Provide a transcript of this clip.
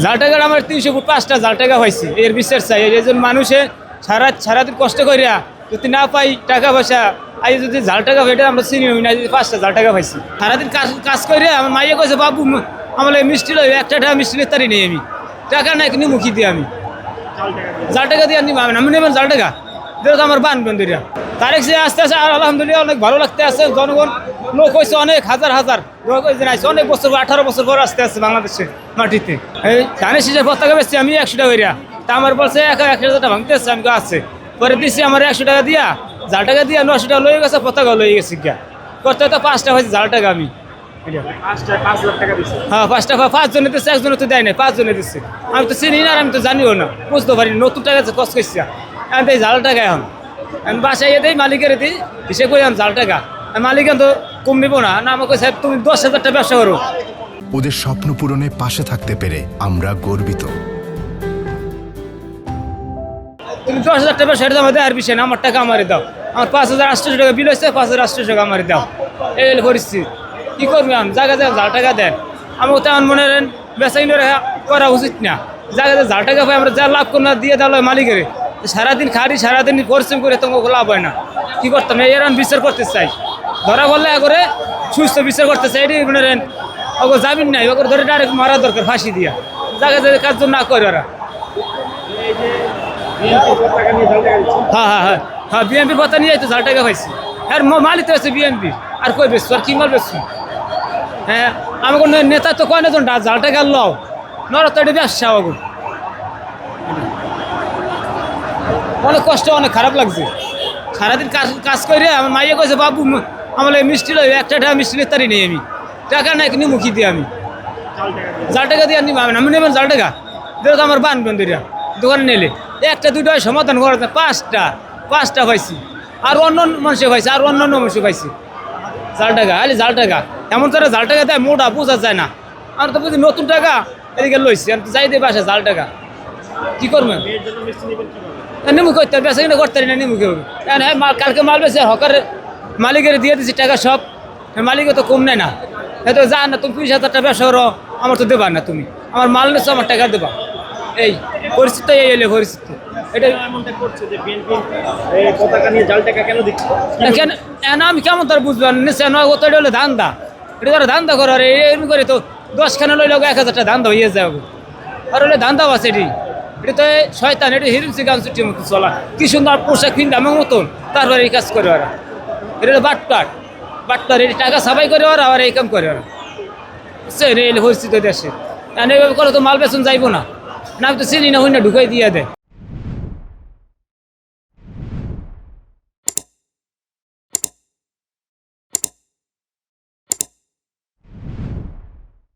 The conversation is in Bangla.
জাল টাকার আমার 300 ফুট 5টা জাল টাকা পাইছি, এর বিচার চাই। এই জন্য মানুষে সারাদিন কষ্ট করিয়া যদি না পাই টাকা পয়সা, আই যদি জাল টাকা পাই, এটা আমরা চিনি না, যদি 5টা জাল টাকা পাইছি। সারাদিন কাজ করে আমার মাইয়া কইছে, বাবু আমার মিষ্টি লই, একটা টাকা মিষ্টি নিতে নেই, আমি টাকা নাই কিনে মুখি দিই, আমি জাল টাকা দিয়ে নিব, আমি নেবেন জাল টাকা দিয়ে তো আমার বানবেন দুইটা তারিখ সে আস্তে আস্তে। আর আলহামদুলিল্লাহ অনেক ভালো লাগতে আছে। জনগণ লোক হয়েছে অনেক হাজার লোক হয়েছে, অনেক বছর 18 বছর পর আসতে আসছে বাংলাদেশে মাটিতে। এই ধানের শীষের পতাকা বেশি আমি 100 টাকা করিয়া, তা আমার বলছে 1000 টাকা ভাঙতে আসছে, আমি আছে পরে দিচ্ছি আমার 100 টাকা দিয়া, জাল টাকা দিয়া 900 টাকা লয়ে গেছে, পতাকা লয়ে গেছে গিয়া করতে তো 5টা হয়েছে জাল টাকা। আমি হ্যাঁ 5টা 5 জনে দিচ্ছে, একজনে তো দেয় নাই, 5 জনে দিচ্ছে। আমি তো চিনি না, আমি তো জানিও না, বুঝতে পারি নতুন টাকা কষ্ট করছি আমি এই জাল টাকা। এখন আমি বাসায় দিই, মালিকের দিই, হিসেবে করি আমি জাল টাকা। মালিক তো কম নিবো না, আমাকে সাহেব তুমি 10,000 টাকা ব্যবসা করো। ওদের স্বপ্ন পূরণে পাশে থাকতে পেরে আমরা গর্বিত। তুমি 10,000 টাকা ব্যবসা দাও, আর বিষয় না, আমার টাকা আমারে দাও। আমার 5,800 টাকা বিল হয়েছে, 5,800 টাকা আমারে দাও। এই পরিস্থিতি কি করবি? আমি জায়গা জাল টাকা দেন, আমাকে তেমন মনে করেন বেচা কিনে করা উচিত না। জায়গা জাল টাকা পাই আমরা যা লাভ করুন দিয়ে দেওয়া মালিকের, সারাদিন খাড়ি সারাদিন পরিশ্রম করে তোমাকে লাভ হয় না। কি করতাম? এর আমি বিচার করতে চাই, ধরা বললে করে সুস্থ বিচার করতে চাই। এটি মনে করেন ওকে জামিন নাই, ওকে ধরে ডাইরেক্ট মারা দরকার, ফাঁসি দিয়া। জায়গা জায়গায় কাজ না করে ওরা। হ্যাঁ বিএনপির কথা নিয়ে তো জাল টাকা পাইছি। আর মালিক তো আছে বিএনপি, আর কই বেচছো, আর কি মাল বেচছো? হ্যাঁ আমাকে নেতা তো কয় না জাল টাকা লও নর, তো এটা ব্যবসা। অনেক কষ্ট, অনেক খারাপ লাগছে। সারাদিন কাজ করে আমার মাইয়া কইছে, বাবু আমার মিষ্টি লই, একটা টাকা মিষ্টি নিতে নেই, আমি টাকা নাই কিনে মুখি দিই, আমি জাল টাকা দিয়ে নিব, আমি নেবেন জাল টাকা দিয়ে তো আমার বানবেন দুইটা দোকানে নিলে। একটা দুইটা সমাধান করা, 5টা পাইছি, আর অন্য মানুষে পাইছে, আর অন্যান্য মানুষে পাইছি জাল টাকা। আরে জাল টাকা এমন তারা জাল টাকা দেয়, মোটা বোঝা যায় না। আর তো বুঝি নতুন টাকা এদিকে লইছি, আমি তো যাই দিয়ে বাসা জাল টাকা কি করবেন? নিমু করতে বেচা কিনা করতে না, নিমু কেউ কালকে মাল বেছে হকারের মালিকের দিয়ে দিচ্ছি টাকা সব, মালিকে তো কম নেয় না। হয়তো যা না তুমি 20,000 টাকা ব্যবসা করো, আমার তো দেবা না, তুমি আমার মাল নিচ্ছ, আমার টাকা দেবা। এই পরিস্থিতি, এই এলে পরিস্থিতি এটা কেন আমি কেমন তার বুঝবেন? নিশ্চয় নয়, ওটা হলে ধান্দা, এটা ধরো ধান্দা করো। আর এরকম করে তো 10খানা লইলে 1,000 টাকা ধান্দা হয়ে যাবে। আর হলে ধান্দাও আছে এটি, এটা তো শয়তান, এটা হিরুসি গান ছুটির মতো চলা। কি সুন্দর পোশাক কিনতে আমার মতন, তারপরে এই কাজ করে ওরা। এটা বাটপাট এটি টাকা সাফাই করে ওরা, আর এই কাম করে ওরা। বুঝছেন? এই পরিস্থিতি দেশে এইভাবে করে তো মাল বেচন যাইবো না, আমি তো চিনি না, হই না ঢুকাই দিয়ে দেয়।